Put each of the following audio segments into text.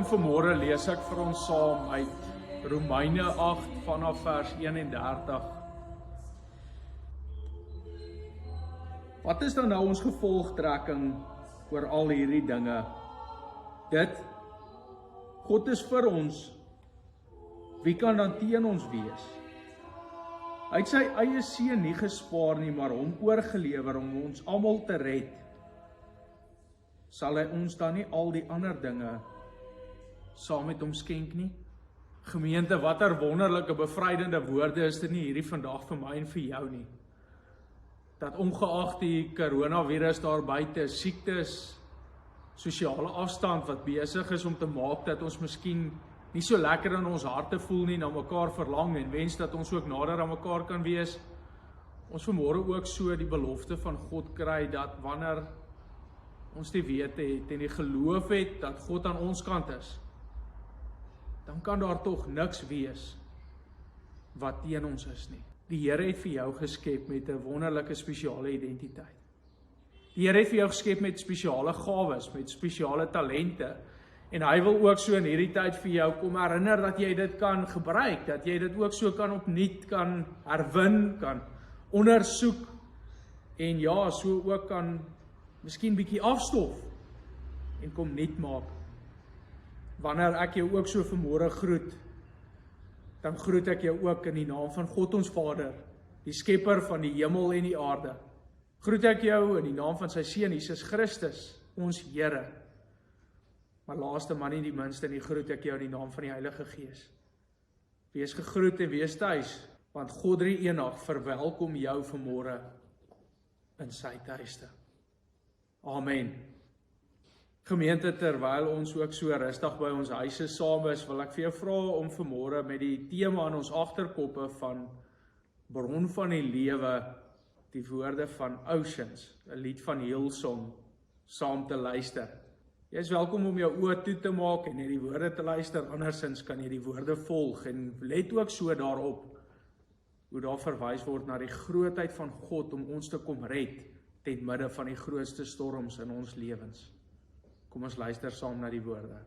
Vanmôre lees ek vir ons saam uit Romeine 8 vanaf vers 31. Wat is dan nou ons gevolgtrekking oor al hierdie dinge? Dit, God is vir ons, wie kan dan teen ons wees? Hy het sy eie seun nie gespaar nie, maar hom oorgelewer om ons almal te red. Sal hy ons dan nie al die ander dinge saam met hom skenk nie? Gemeente, watter wonderlike bevrydende woorde is dit nie hierdie vandag vir my en vir jou nie. Dat ongeag die coronavirus daar buite, siektes, sosiale afstand wat besig is om te maak dat ons miskien nie so lekker in ons harte voel nie, na mekaar verlang en wens dat ons ook nader aan mekaar kan wees. Ons vanmôre ook so die belofte van God kry dat wanneer ons die wete het en die geloof het dat God aan ons kant is, dan kan daar tog niks wees wat teen ons is nie. Die Here het vir jou geskep met 'n wonderlike spesiale identiteit. Die Here het vir jou geskep met spesiale gawes, met spesiale talente, en hy wil ook so in hierdie tyd vir jou kom herinner dat jy dit kan gebruik, dat jy dit ook so kan opnuut kan herwin, kan ondersoek, en ja, so ook kan miskien bietjie afstof en kom nuut maak. Wanneer ek jou ook so vanmôre groet, dan groet ek jou ook in die naam van God ons Vader, die skepper van die hemel en die aarde. Groet ek jou in die naam van sy Seun Jesus Christus, ons Here. Maar laaste maar nie die minste nie, groet ek jou in die naam van die Heilige Gees. Wees gegroet en wees tuis, want God drie eenig verwelkom jou vanmôre in sy tuiste. Amen. Gemeente, terwyl ons ook so rustig by ons huise saam is, wil ek vir jou vra om vanmôre met die tema aan ons agterkoppe van Bron van die Lewe, die woorde van Oceans, 'n lied van Hillsong, saam te luister. Jy is welkom om jou oë toe te maak en net die woorde te luister, andersins kan jy die woorde volg en let ook so daarop hoe daar verwys word na die grootheid van God om ons te kom red ten midde van die grootste storms in ons lewens. Kom ons luister saam na die woorde.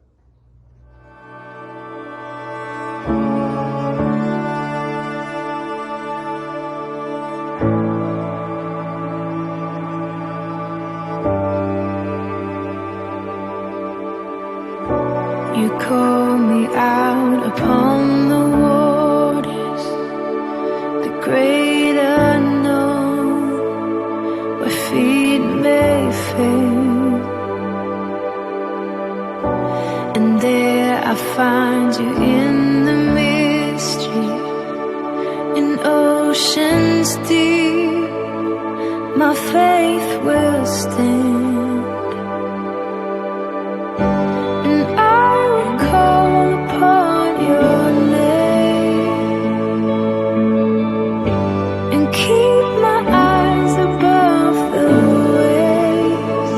You call me out upon the waters, the great unknown, where feet may fail. And there I find you in the mystery, in oceans deep, my faith will stand. And I will call upon your name, and keep my eyes above the waves.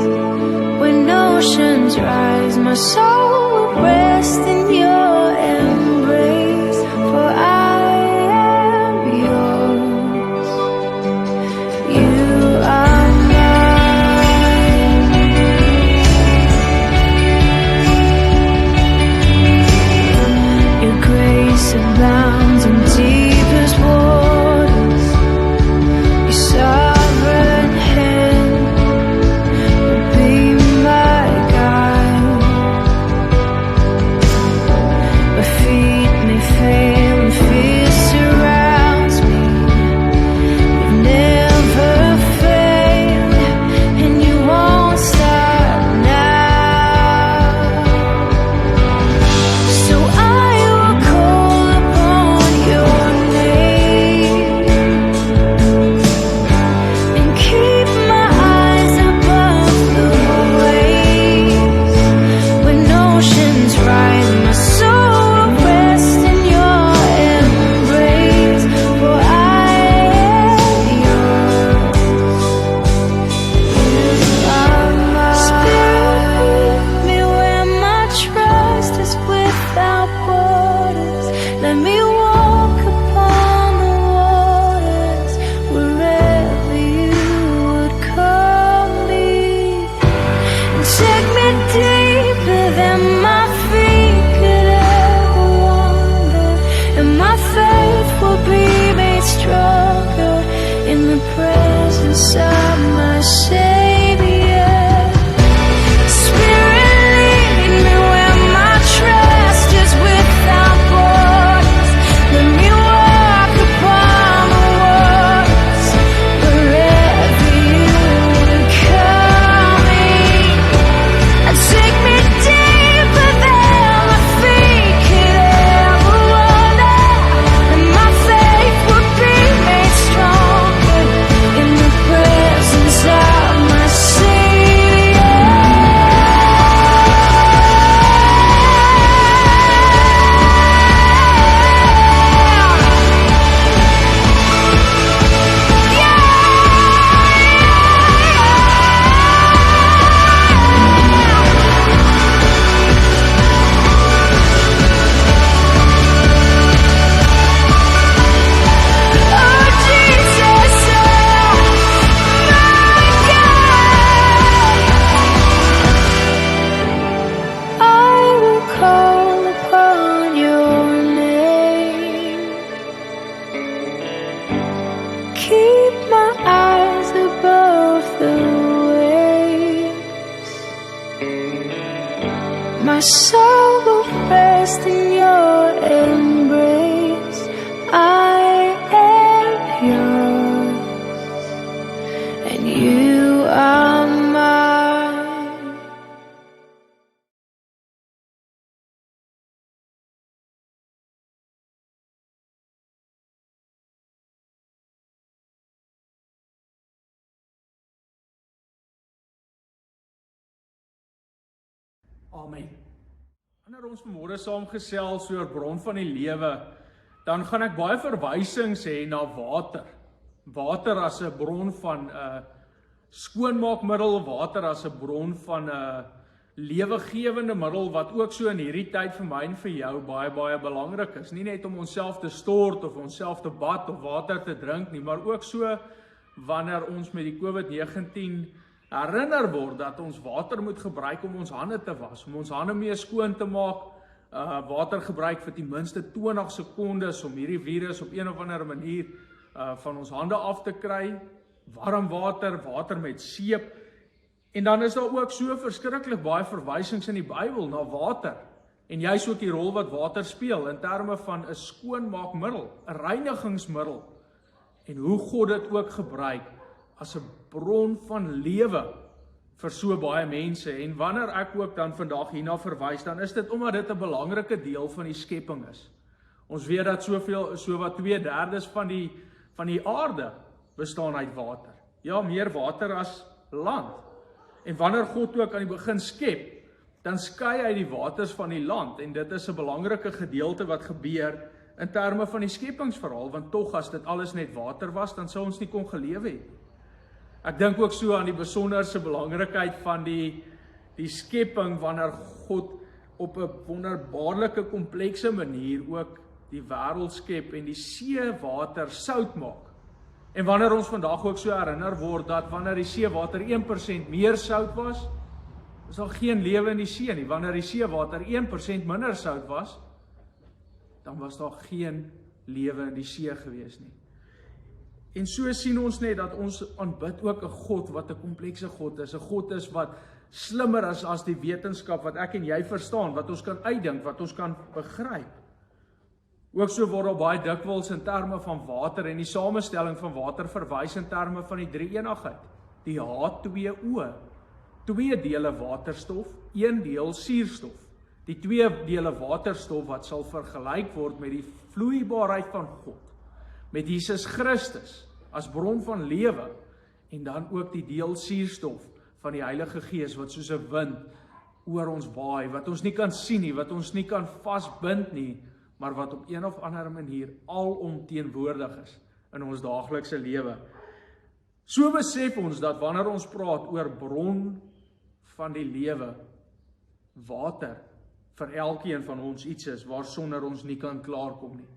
When oceans rise, my soul rest in your embrace, for I am yours. You are mine. Your grace abounds in deepest waters. Your sovereign hand will be my guide. My feet may fail and fear surrounds me. You never fail, and you won't stop now. So I will call upon your name, and keep my eyes above the waves. When oceans rise, my soul will Amen. Wanneer ons vanmôre saamgesels oor bron van die lewe, dan gaan ek baie verwysings hê na water. Water as 'n bron van skoonmaakmiddel, water as 'n bron van 'n lewegewende middel wat ook so in hierdie tyd vir my en vir jou baie belangrik is. Nie net om onsself te stort of onsself te bad of water te drink nie, maar ook so wanneer ons met die COVID-19 herinner word dat ons water moet gebruik om ons hande te was, om ons hande meer skoon te maak, water gebruik vir ten minste 20 sekondes om hierdie virus op een of ander manier van ons hande af te kry, warm water, water met seep, en dan is daar ook so verskriklik baie verwysings in die Bybel na water, en juist ook die rol wat water speel in terme van 'n skoonmaakmiddel, 'n reinigingsmiddel, en hoe God dit ook gebruik as 'n bron van lewe vir so baie mense. En wanneer ek ook dan vandag hierna verwys, dan is dit omdat dit 'n belangrike deel van die skepping is. Ons weet dat so wat 2/3 van die aarde bestaan uit water. Ja, meer water as land. En wanneer God ook aan die begin skep, dan skei hy die waters van die land, en dit is 'n belangrike gedeelte wat gebeur in terme van die skepingsverhaal, want tog as dit alles net water was, dan sou ons nie kon gelewe het. Ek dink ook so aan die besonderse belangrikheid van die skepping, wanneer God op 'n wonderbaarlike komplekse manier ook die wêreld skep en die seewater sout maak. En wanneer ons vandag ook so herinner word dat wanneer die seewater 1% meer sout was, is daar geen lewe in die see nie. Wanneer die seewater 1% minder sout was, dan was daar geen lewe in die see gewees nie. En so sien ons net dat ons aanbid ook 'n God wat 'n komplekse God is, 'n God is wat slimmer is as die wetenskap wat ek en jy verstaan, wat ons kan uitdink, wat ons kan begryp. Ook so word daar baie dikwels in terme van water en die samestelling van water verwys in terme van die drie-eenigheid, die H2O, 2 dele waterstof, 1 deel suurstof. Die 2 dele waterstof wat sal vergelyk word met die vloeibaarheid van God, met Jesus Christus as bron van lewe, en dan ook die deel suurstof van die Heilige Gees wat soos 'n wind oor ons waai, wat ons nie kan sien nie, wat ons nie kan vasbind nie, maar wat op een of ander manier alomteenwoordig is in ons daaglikse lewe. So besef ons dat wanneer ons praat oor bron van die lewe, water vir elkeen van ons iets is waarsonder ons nie kan klaarkom nie.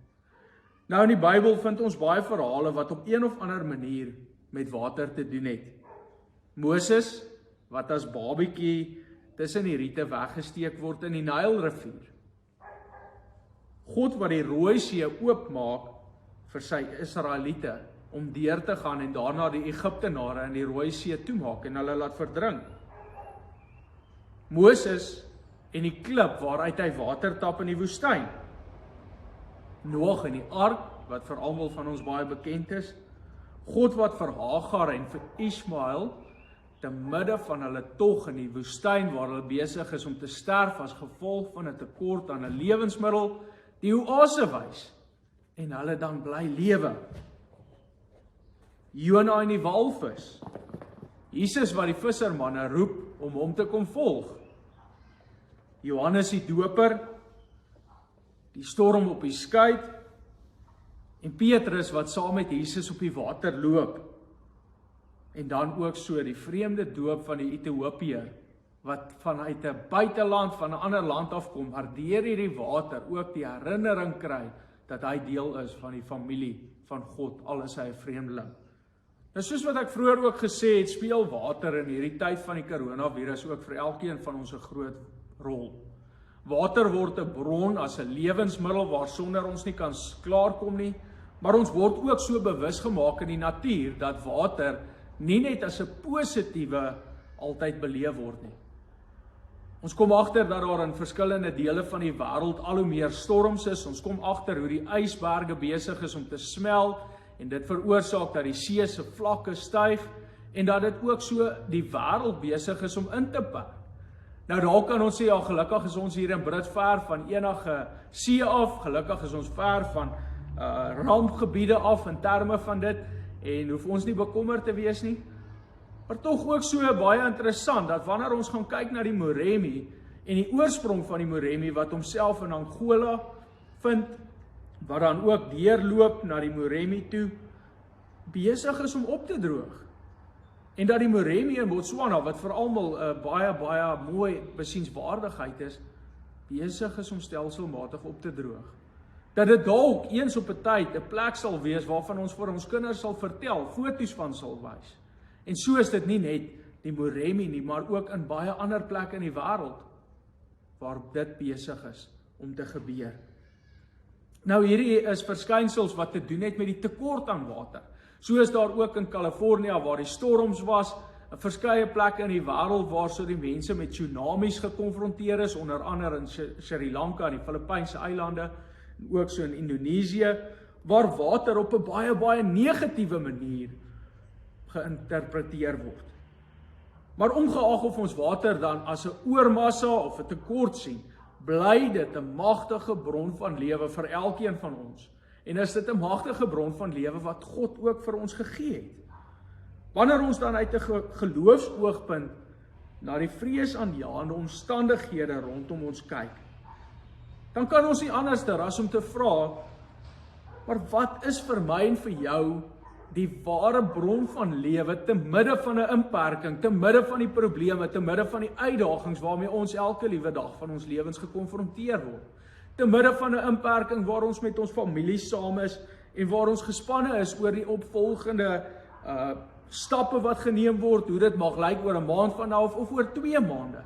Nou in die Bybel vind ons baie verhale wat op een of ander manier met water te doen het. Moses, wat as babietjie tussen die riete weggesteek word in die Nylrivier. God wat die Rooi See oopmaak vir sy Israeliete om deur te gaan en daarna die Egiptenare in die Rooi See toemaak en hulle laat verdrink. Moses en die klip waaruit hy water tap in die woestyn. Noag in die ark, wat vir almal van ons baie bekend is. God wat vir Hagar en vir Ismael te midde van hulle tog in die woestyn waar hulle besig is om te sterf as gevolg van 'n tekort aan 'n lewensmiddel, die oase wys en hulle dan bly lewe. Jona en die walvis. Jesus wat die vissermanne roep om hom te kom volg. Johannes die Doper, die storm op die skei, en Petrus wat saam met Jesus op die water loop. En dan ook so die vreemde doop van die Ethiopiër, wat vanuit 'n buiteland, van 'n ander land afkom, maar deur hierdie water ook die herinnering kry, dat hy deel is van die familie van God, al is hy 'n vreemdeling. Nou soos wat ek vroeër ook gesê het, speel water in hierdie tyd van die coronavirus ook vir elkeen van ons 'n groot rol. Water word 'n bron as 'n lewensmiddel waarsonder ons nie kan klaarkom nie, maar ons word ook so bewus gemaak in die natuur dat water nie net as 'n positiewe altyd beleef word nie. Ons kom agter dat daar in verskillende dele van die wêreld al hoe meer storms is. Ons kom agter hoe die ysberge besig is om te smelt en dit veroorsaak dat die see se vlakke styg en dat dit ook so die wêreld besig is om in te pak. Nou daar kan ons sê, ja, gelukkig is ons hier in Brits ver van enige see af, gelukkig is ons ver van rampgebiede af in terme van dit en hoef ons nie bekommerd te wees nie. Maar tog ook so baie interessant dat wanneer ons gaan kyk na die Moremi En die oorsprong van die Moremi wat homself in Angola vind, wat dan ook deurloop na die Moremi toe, besig is om op te droog. En dat die Moremi in Botswana, wat vir almal baie mooi besienswaardigheid is, besig is om stelselmatig op te droog. Dat dit dalk eens op 'n tyd 'n plek sal wees waarvan ons vir ons kinders sal vertel, foto's van sal wys. En so is dit nie net die Moremi nie, maar ook in baie ander plekke in die wêreld waar dit besig is om te gebeur. Nou hierdie is verskynsels wat te doen het met die tekort aan water. So is daar ook in Kalifornië waar die storms was, verskeie plekke in die wêreld waar so die mense met tsunamies gekonfronteer is, onder andere in Sri Lanka en die Filippynse eilande, en ook so in Indonesië, waar water op 'n baie negatiewe manier geïnterpreteer word. Maar ongeag of ons water dan as 'n oormassa of 'n tekort sien, bly dit 'n magtige bron van lewe vir elkeen van ons. En is dit 'n magtige bron van lewe wat God ook vir ons gegee het. Wanneer ons dan uit 'n geloofsoogpunt na die vreesaanjaende omstandighede rondom ons kyk, dan kan ons nie anderster as om te vra, maar wat is vir my en vir jou die ware bron van lewe te midde van 'n inperking, te midde van die probleme, te midde van die uitdagings waarmee ons elke liewe dag van ons lewens gekonfronteer word. Te midde van 'n inperking waar ons met ons familie saam is en waar ons gespanne is oor die opvolgende stappe wat geneem word, hoe dit mag lyk oor 'n maand van nou of oor 2 maande.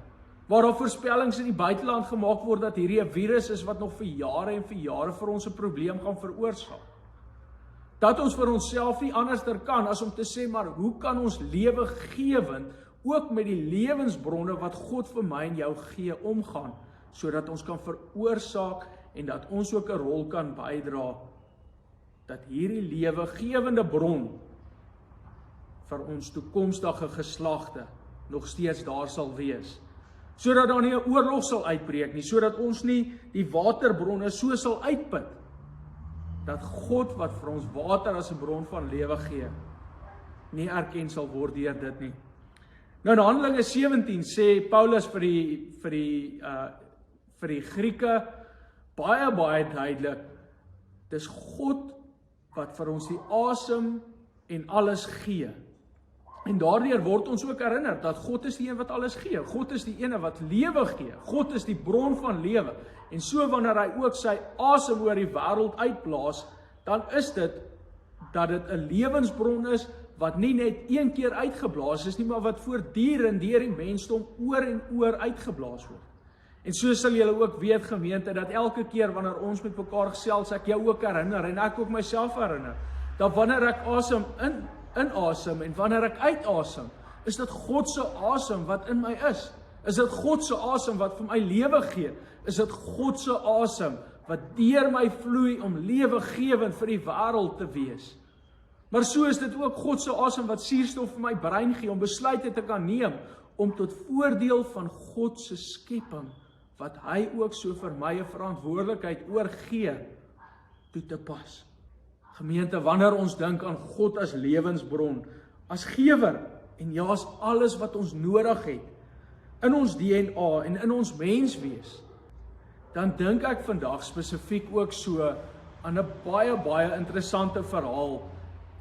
Waar daar voorspellings in die buiteland gemaak word dat hierdie 'n virus is wat nog vir jare en vir jare vir ons 'n probleem gaan veroorsaak. Dat ons vir onsself nie anderster kan as om te sê, maar hoe kan ons lewegewend ook met die lewensbronne wat God vir my en jou gee omgaan, sodat ons kan veroorsaak en dat ons ook 'n rol kan bydra dat hierdie lewegewende bron vir ons toekomstige geslagte nog steeds daar sal wees. Sodat daar nie 'n oorlog sal uitbreek nie, sodat ons nie die waterbronne so sal uitput, dat God wat vir ons water as 'n bron van lewe gee, nie erken sal word deur dit nie. Nou in Handelinge 17 sê Paulus vir die Grieke baie duidelik, dis God wat vir ons die asem en alles gee. En daardeur word ons ook herinner dat God is die een wat alles gee. God is die ene wat lewe gee. God is die bron van lewe. En so wanneer hy ook sy asem oor die wêreld uitblaas, dan is dit dat dit 'n lewensbron is wat nie net een keer uitgeblaas is nie, maar wat voortdurend deur die mensdom oor en oor uitgeblaas word. En so sal julle ook weet, gemeente, dat elke keer wanneer ons met mekaar gesels, ek jou ook herinner en ek ook myself herinner, dat wanneer ek asem inasem en wanneer ek uitasem, is dit God se asem wat in my is. Is dit God se asem wat vir my lewe gee? Is dit God se asem wat deur my vloei om lewegewend vir die wêreld te wees? Maar so is dit ook God se asem wat suurstof vir my brein gee om besluite te kan neem om tot voordeel van God se skepping, wat hy ook so vir my 'n verantwoordelikheid oorgee, toe te pas. Gemeente, wanneer ons dink aan God as lewensbron, as gewer, en ja, as alles wat ons nodig het, in ons DNA en in ons menswees, dan dink ek vandag spesifiek ook so aan 'n baie interessante verhaal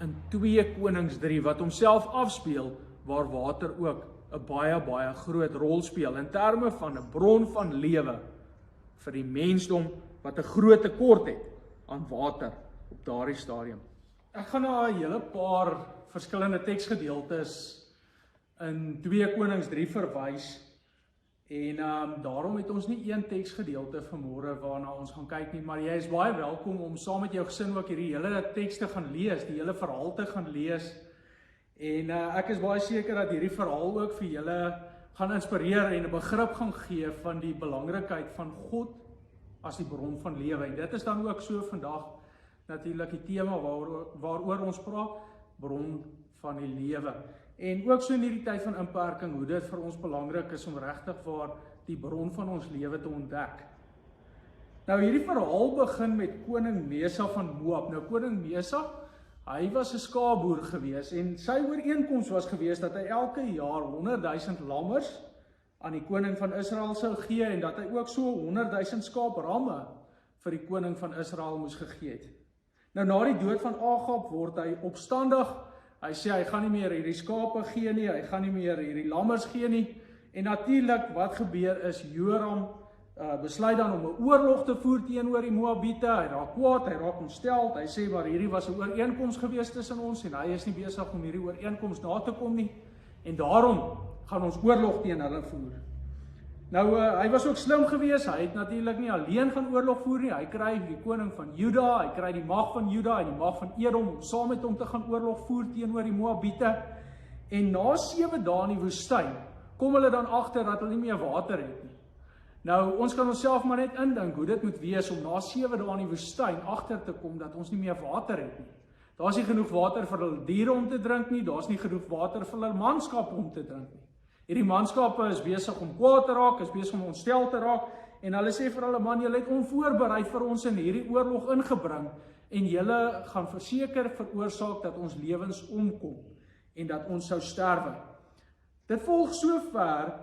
in 2 Konings 3, wat homself afspeel, waar water ook 'n baie groot rol speel, in terme van 'n bron van lewe, vir die mensdom, wat 'n groot tekort het, aan water, op daardie stadium. Ek gaan na 'n hele paar verskillende teksgedeeltes in 2 Konings 3 verwys, en daarom het ons nie een teksgedeelte vanmôre waarna ons gaan kyk nie, maar jy is baie welkom om saam met jou gesin ook hierdie hele teks te gaan lees, die hele verhaal te gaan lees, en ek is baie seker dat hierdie verhaal ook vir julle gaan inspireer en 'n begrip gaan gee van die belangrikheid van God as die bron van lewe, en dit is dan ook so vandag natuurlik die tema waaroor ons praat, bron van die lewe. En ook so in hierdie tyd van inperking, hoe dit vir ons belangrik is om regtig waar die bron van ons lewe te ontdek. Nou hierdie verhaal begin met koning Mesa van Moab. Nou koning Mesa, hy was 'n skaapboer gewees en sy ooreenkoms was gewees dat hy elke jaar 100,000 lammers aan die koning van Israel sou gee en dat hy ook so 100,000 skaapramme vir die koning van Israel moes gegee het. Nou na die dood van Agab word hy opstandig. Hy sê hy gaan nie meer hierdie skape gee nie, hy gaan nie meer hierdie lammers gee nie. En natuurlik wat gebeur is Joram besluit dan om 'n oorlog te voer teenoor die Moabiete. Hy raak kwaad, hy raak ontsteld. Hy sê maar hierdie was 'n ooreenkoms gewees tussen ons en hy is nie besig om hierdie ooreenkoms na te kom nie. En daarom gaan ons oorlog teen hulle voer. Nou hy was ook slim geweest. Hy het natuurlik nie alleen gaan oorlog voer nie. Hy kry die koning van Juda, hy kry die mag van Juda en die mag van Edom om saam met hom te gaan oorlog voer teenoor die Moabiete. En na 7 dae in die woestyn kom hulle dan agter dat hulle nie meer water het nie. Nou, ons kan onsself maar net indink hoe dit moet wees om na 7 dae in die woestyn agter te kom dat ons nie meer water het nie. Daar's nie genoeg water vir hulle diere om te drink nie, daar's nie genoeg water vir hulle manskap om te drink nie. Hierdie manskappe is besig om kwaad te raak, is besig om ontstel te raak en hulle sê vir hulle man, julle het onvoorbereid vir ons in hierdie oorlog ingebring en julle gaan verseker veroorsaak dat ons lewens omkom en dat ons sou sterwe. Dit volg so ver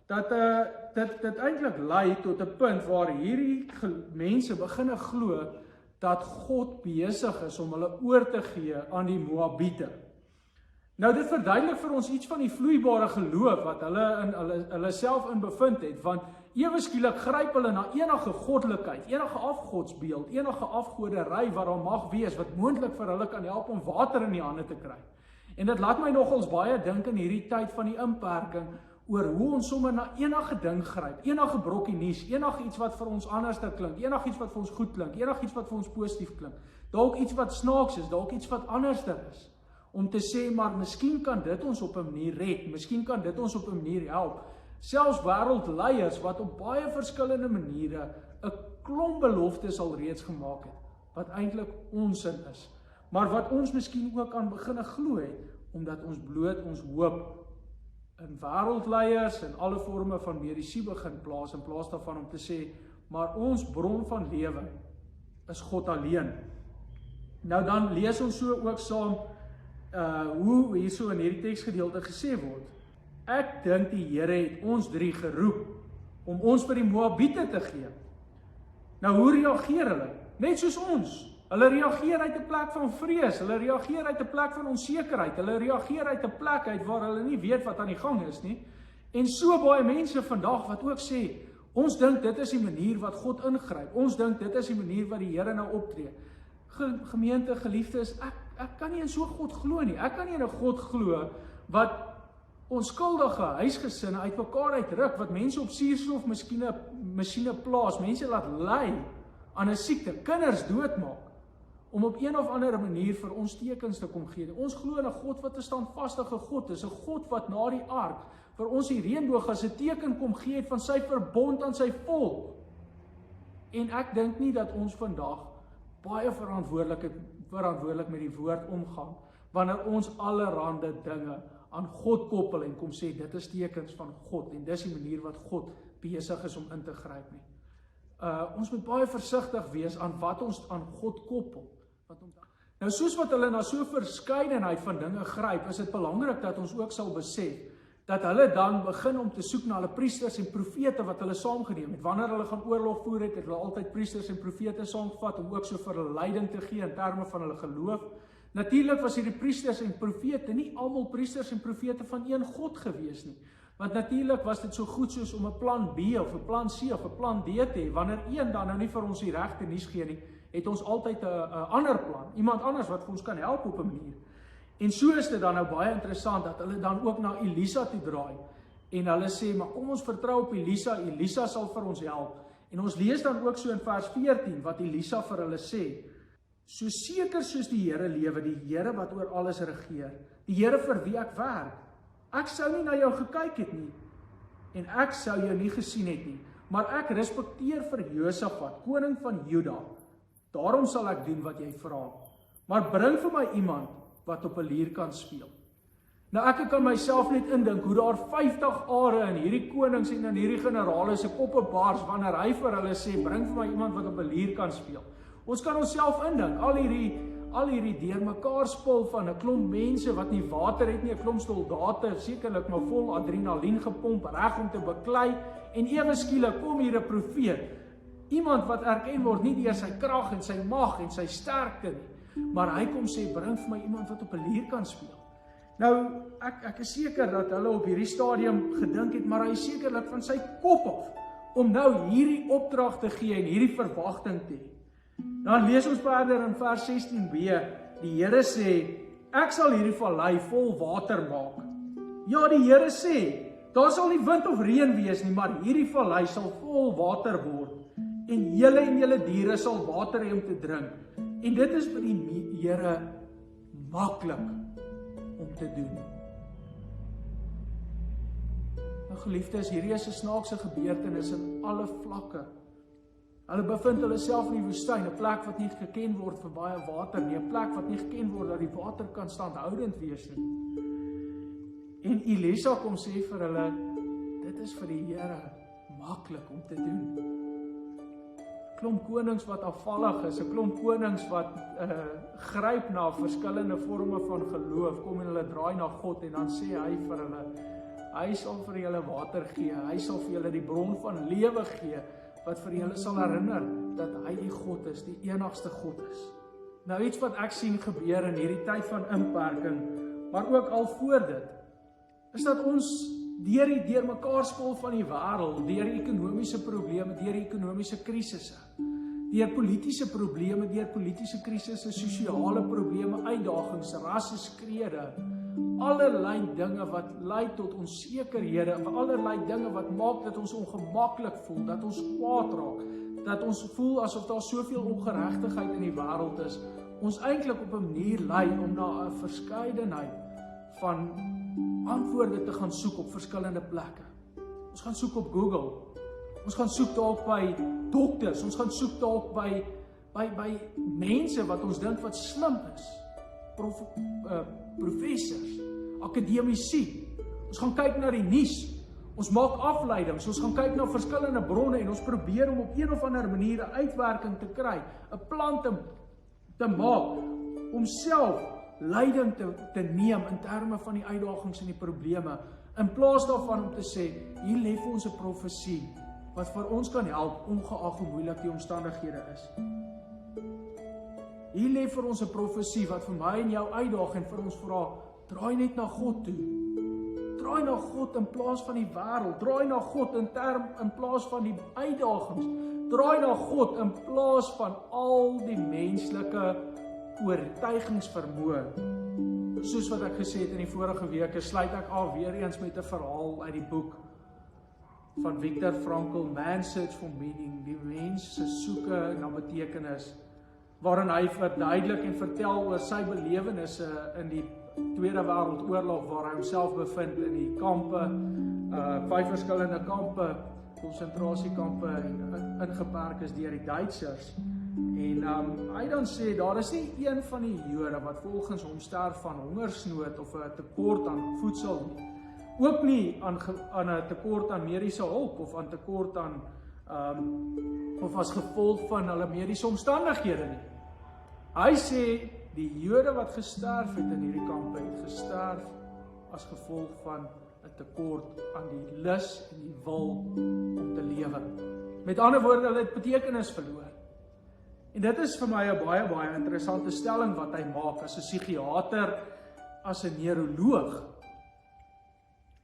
dat dit eintlik lei tot 'n punt waar hierdie mense begin glo dat God besig is om hulle oor te gee aan die Moabiete. Nou dit verduidelik vir ons iets van die vloeibare geloof wat hulle self in bevind het, want ewe skielik gryp hulle na enige goddelikheid, enige afgodsbeeld, enige afgodery wat daar mag wees wat moontlik vir hulle kan help om water in die hande te kry. En dit laat my nogals baie dink in hierdie tyd van die inperking oor hoe ons sommer na enige ding gryp, enige brokkie nuus, enige iets wat vir ons anders te klink, enige iets wat vir ons goed klink, enige iets wat vir ons positief klink, dalk iets wat snaaks is, dalk iets wat anderster is, om te sê, maar miskien kan dit ons op 'n manier red, miskien kan dit ons op 'n manier help. Selfs wêreldleiers wat op baie verskillende maniere 'n klomp beloftes al reeds gemaak het, wat eintlik onsin is, maar wat ons miskien ook aan begin glo het, omdat ons bloot ons hoop in wêreldleiers en alle forme van medisyne begin plaas, in plaas daarvan om te sê, maar ons bron van lewe is God alleen. Nou dan lees ons so ook saam, hoe hierso in hierdie teksgedeelte gesê word, ek dink die Here het ons 3 geroep, om ons vir die Moabiete te gee. Nou hoe reageer hulle? Net soos ons. Hulle reageer uit 'n plek van vrees, hulle reageer uit 'n plek van onsekerheid, hulle reageer uit 'n plek uit waar hulle nie weet wat aan die gang is nie. En so baie mense vandag wat ook sê, ons dink dit is die manier wat God ingryp, ons dink dit is die manier wat die Here nou optree. Gemeente, geliefdes, ek kan nie in so God glo nie, ek kan nie in 'n God glo wat onskuldige huisgesinne uit mekaar uitruk, wat mense op suurstof masjiene plaas, mense laat ly aan 'n siekte, kinders doodmaak, om op een of ander manier vir ons tekens te kom gee. Ons glo in 'n God wat 'n standvastige God is, 'n God wat na die ark vir ons die reënboog as 'n teken kom gee het van sy verbond aan sy volk. En ek dink nie dat ons vandag baie verantwoordelik met die woord omgaan, wanneer ons allerhande dinge aan God koppel en kom sê, dit is tekens van God, en dis die manier wat God besig is om in te gryp nie. Ons moet baie versigtig wees aan wat ons aan God koppel. Nou soos wat hulle na so verskeidenheid van dinge gryp, is dit belangrik dat ons ook sal besef, dat hulle dan begin om te soek na hulle priesters en profete wat hulle saamgeneem het. Wanneer hulle gaan oorlog voer het hulle altyd priesters en profete saamgevat om ook so vir hulle leiding te gee in terme van hulle geloof. Natuurlik was hierdie priesters en profete nie almal priesters en profete van een God gewees nie. Want natuurlik was dit so goed soos om 'n plan B of 'n plan C of 'n plan D te hê. Wanneer een dan nou nie vir ons die regte nuus gee nie, het ons altyd 'n ander plan. Iemand anders wat vir ons kan help op 'n manier. En so is dit dan nou baie interessant dat hulle dan ook na Elisa toe draai. En hulle sê, maar kom ons vertrou op Elisa, Elisa sal vir ons help. En ons lees dan ook so in vers 14 wat Elisa vir hulle sê. So seker soos die Here lewe, die Here wat oor alles regeer, die Here vir wie ek werk. Ek sou nie na jou gekyk het nie, en ek sou jou nie gesien het nie, maar ek respekteer vir Josafat, koning van Juda. Daarom sal ek doen wat jy vra. Maar bring vir my iemand wat op 'n lier kan speel. Nou ek kan myself net indink hoe daar 50 are in hierdie konings en in hierdie generale se koppe bars wanneer hy vir hulle sê, bring vir my iemand wat op 'n lier kan speel. Ons kan onsself indink, al hierdie deurmekaar spul van 'n klomp mense wat nie water het nie, 'n klomp soldate, sekerlik maar vol adrenalien gepomp, reg om te beklei, en ewe skielik kom hier 'n profeet, iemand wat erken word nie deur sy krag en sy mag en sy sterkte nie, maar hy kom sê, bring vir my iemand wat op 'n lier kan speel. Nou, ek is seker dat hulle op hierdie stadium gedink het, maar hy is sekerlik van sy kop af, om nou hierdie opdrag te gee en hierdie verwagting te hê. Dan lees ons verder in vers 16b, die Here sê, ek sal hierdie vallei vol water maak. Ja, die Here sê, daar sal nie wind of reën wees nie, maar hierdie vallei sal vol water word, en julle diere sal water hê om te drink. En dit is vir die Here maklik om te doen. Nou geliefdes, hierdie is 'n snaakse gebeurtenis in alle vlakke. Hulle bevind hulle self in die woestyn, 'n plek wat nie geken word vir baie water nie, 'n plek wat nie geken word dat die water kan standhoudend wees nie. En Elisa kom sê vir hulle, dit is vir die Here maklik om te doen. 'n Klomp konings wat afvallig is, 'n klomp konings wat gryp na verskillende forme van geloof, kom en hulle draai na God en dan sê hy vir hulle, hy sal vir julle water gee, hy sal vir julle die bron van lewe gee, wat vir julle sal herinner dat hy die God is, die enigste God is. Nou iets wat ek sien gebeur in hierdie tyd van inperking, maar ook al voor dit, is dat ons deur die deurmekaar spul van die wêreld, deur ekonomiese probleme, deur ekonomiese krisisse, deur politiese probleme, deur politiese krisisse, sosiale probleme, uitdagings, rasseskrede, allerlei dinge wat lei tot onsekerhede, allerlei dinge wat maak dat ons ongemaklik voel, dat ons kwaad raak, dat ons voel asof daar soveel ongeregtigheid in die wêreld is, ons eintlik op 'n manier lei om na 'n verskeidenheid van antwoorde te gaan soek op verskillende plekke. Ons gaan soek op Google, ons gaan soek dalk by dokters, ons gaan soek dalk by mense wat ons dink wat slim is, professors, akademici. Ons gaan kyk na die nuus, ons maak afleidings, ons gaan kyk na verskillende bronne en ons probeer om op een of ander manier 'n uitwerking te kry, 'n plan te maak, om self leiding te neem in terme van die uitdagings en die probleme, in plaas daarvan om te sê, hier lê vir ons 'n profesie, wat vir ons kan help, ongeag hoe moeilik die omstandighede is. Hier lê vir ons 'n profesie wat vir my en jou uitdaag en vir ons vra, draai net na God toe. Draai na God in plaas van die wêreld. Draai na God in plaas van die uitdagings. Draai na God in plaas van al die menslike oortuigingsvermoë. Soos wat ek gesê het in die vorige weke, sluit ek af weer eens met 'n verhaal uit die boek van Viktor Frankl, Man's Search for Meaning, die mens se soeke na betekenis, waarin hy verduidelik en vertel oor sy belewennisse in die Tweede Wêreldoorlog, waar hy homself bevind in die kampe, 5 verskillende kampe, konsentrasiekampe, ingeperk is deur die Duitsers. En hy dan sê, daar is nie een van die Jode wat volgens hom sterf van hongersnood of 'n tekort aan voedsel nie. Ook nie aan 'n tekort aan mediese hulp of aan tekort aan of as gevolg van hulle mediese omstandighede nie. Hy sê die Jode wat gesterf het in hierdie kampe het gesterf as gevolg van 'n tekort aan die lus en die wil om te lewe. Met ander woorde, hulle het betekenis verloor. En dit is vir my 'n baie interessante stelling wat hy maak as 'n psigiater, as 'n neuroloog,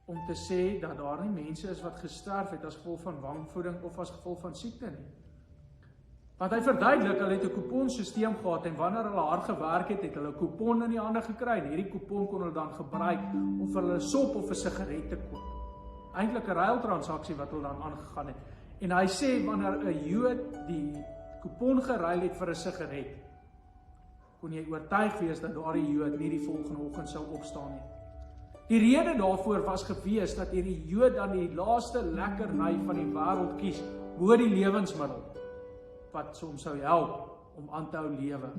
om te sê dat daar nie mense is wat gesterf het as gevolg van wanvoeding of as gevolg van siekte nie. Want hy verduidelik, hulle het 'n kuponstelsel gehad en wanneer hulle hard gewerk het, het hulle 'n kupon in die hande gekry en hierdie kupon kon hulle dan gebruik om vir hulle sop of 'n sigaret te koop. Eintlik 'n ruiltransaksie wat hulle dan aangegaan het. En hy sê wanneer 'n Jood die kupon geruil het vir 'n sigaret, kon jy oortuig wees dat daardie Jood nie die volgende oggend sou opstaan nie. Die rede daarvoor was gewees dat hierdie Jood dan die laaste lekkerny van die wêreld kies, bo die lewensmiddel, wat soms sou help om aan te hou lewe.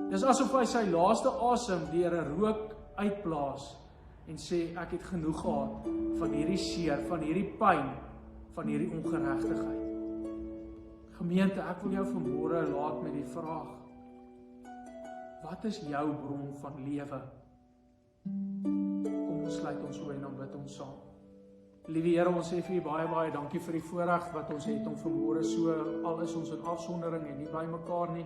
Dis asof hy sy laaste asem deur 'n rook uitblaas en sê, ek het genoeg gehad van hierdie seer, van hierdie pyn, van hierdie ongeregtigheid. Gemeente, ek wil jou vanmôre laat met die vraag, Wat is jou bron van lewe? Kom ons sluit ons oë en dan bid ons saam. Liewe Here, ons sê vir U baie dankie vir die voorreg wat ons het om vanmôre so, al is ons in afsondering en nie by mekaar nie,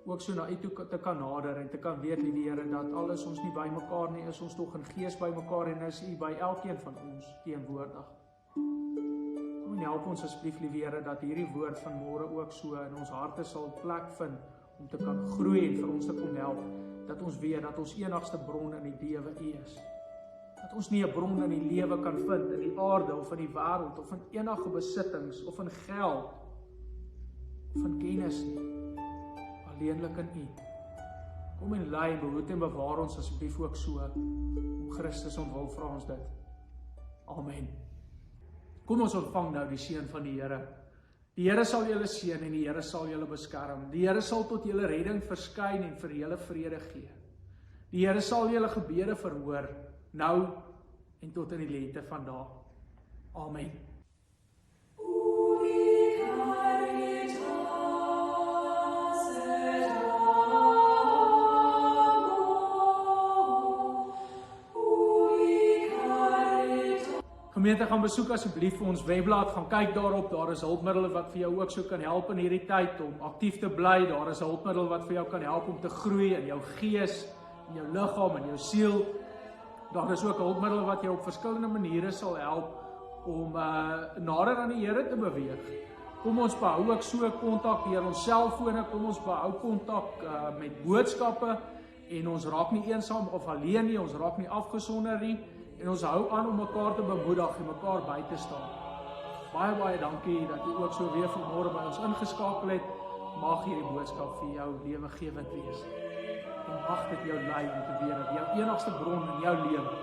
ook so na U toe te kan nader en te kan weet, liewe Here, dat al is ons nie by mekaar nie, is ons tog in gees by mekaar en is U by elkeen van ons teenwoordig. Kom en help ons asseblief, liewe Here, dat hierdie woord vanmôre ook so in ons harte sal plek vind om te kan groei en vir ons te kom help, dat ons weet dat ons enigste bron in die lewe U is. Dat ons nie 'n bron in die lewe kan vind in die aarde of in die wêreld of in enige besittings of in geld of in kennis nie, alleenlik in U. Kom en lei, behoed en bewaar ons asseblief ook so. Om Christus ontwil vra ons dit. Amen. Kom ons ontvang nou die seën van die Here. Die Here sal julle seën en die Here sal julle beskerm. Die Here sal tot julle redding verskyn en vir julle vrede gee. Die Here sal julle gebede verhoor, nou en tot in die lente van dae. Amen. Gemeente, gaan besoek asseblief vir ons webblad, gaan kyk daarop, daar is hulpmiddels wat vir jou ook so kan help in hierdie tyd om aktief te bly, daar is hulpmiddels wat vir jou kan help om te groei in jou gees, in jou liggaam, in jou siel. Daar is ook hulpmiddels wat jou op verskillende maniere sal help om nader aan die Here te beweeg. Kom ons behou ook so kontak deur ons selfone, kom ons behou kontak met boodskappe en ons raak nie eensaam of alleen nie, ons raak nie afgesonder nie en ons hou aan om mekaar te bemoedig en mekaar by te staan. Baie dankie dat jy ook so weer vanmôre by ons ingeskakel het. Mag hierdie boodskap vir jou lewegewend wees. En mag dit jou lei om te weet dat jou enigste bron in jou lewe